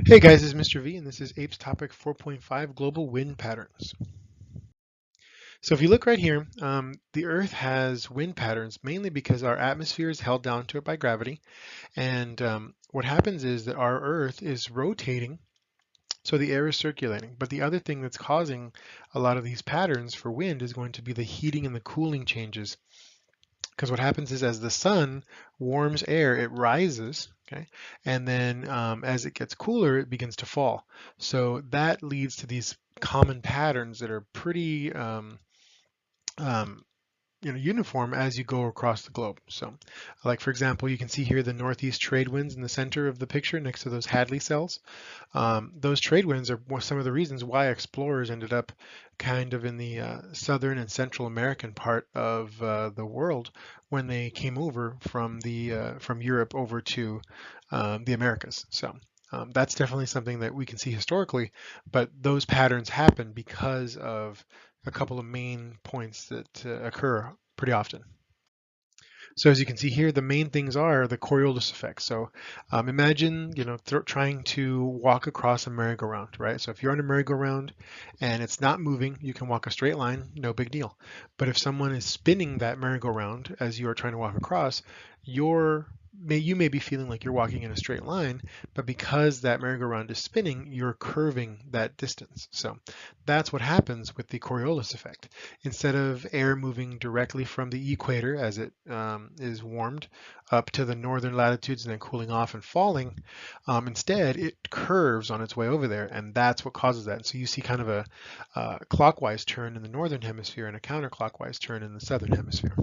Hey guys, this is Mr. V, and this is APES topic 4.5, Global Wind Patterns. So if you look right here, the Earth has wind patterns mainly because our atmosphere is held down to it by gravity. And what happens is that our Earth is rotating, so the air is circulating. But the other thing that's causing a lot of these patterns for wind is going to be the heating and the cooling changes. Because what happens is as the sun warms air, it rises, okay? And then as it gets cooler, it begins to fall. So that leads to these common patterns that are pretty um, uniform as you go across the globe. So like for example, you can see here the northeast trade winds in the center of the picture next to those Hadley cells. Those trade winds are some of the reasons why explorers ended up kind of in the southern and Central American part of the world when they came over from Europe over to the Americas. So that's definitely something that we can see historically, but those patterns happen because of a couple of main points that occur pretty often. So as you can see here, the main things are the Coriolis effect. So imagine, trying to walk across a merry-go-round, right? So if you're on a merry-go-round and it's not moving, you can walk a straight line, no big deal. But if someone is spinning that merry-go-round as you are trying to walk across, you may be feeling like you're walking in a straight line, but because that merry-go-round is spinning, you're curving that distance. So that's what happens with the Coriolis effect. Instead of air moving directly from the equator as it is warmed up to the northern latitudes and then cooling off and falling, instead it curves on its way over there, and that's what causes that. So you see kind of a clockwise turn in the northern hemisphere and a counterclockwise turn in the southern hemisphere.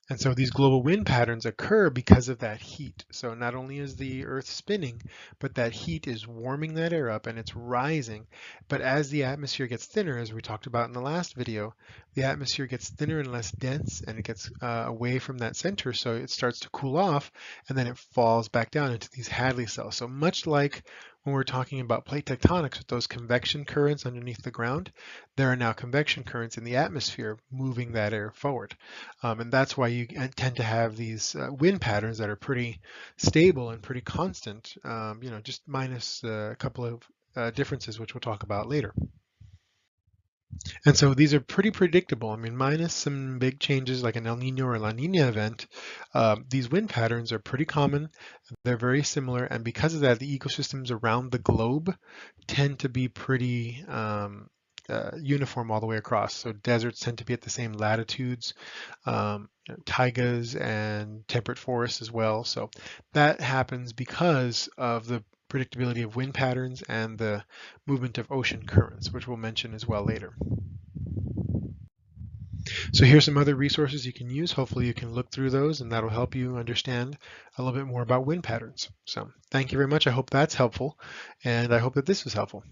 And so these global wind patterns occur because of that heat. So not only is the Earth spinning, but that heat is warming that air up and it's rising. But as the atmosphere gets thinner, as we talked about in the last video, the atmosphere gets thinner and less dense and it gets away from that center. So it starts to cool off and then it falls back down into these Hadley cells. So much like when we're talking about plate tectonics with those convection currents underneath the ground, there are now convection currents in the atmosphere moving that air forward. And that's why you tend to have these wind patterns that are pretty stable and pretty constant, just minus a couple of differences, which we'll talk about later. And so these are pretty predictable. I mean, minus some big changes like an El Nino or La Nina event, these wind patterns are pretty common. They're very similar. And because of that, the ecosystems around the globe tend to be pretty uniform all the way across. So deserts tend to be at the same latitudes, taigas and temperate forests as well. So that happens because of the predictability of wind patterns and the movement of ocean currents, which we'll mention as well later. So here's some other resources you can use. Hopefully you can look through those and that'll help you understand a little bit more about wind patterns. So thank you very much. I hope that's helpful and I hope that this was helpful.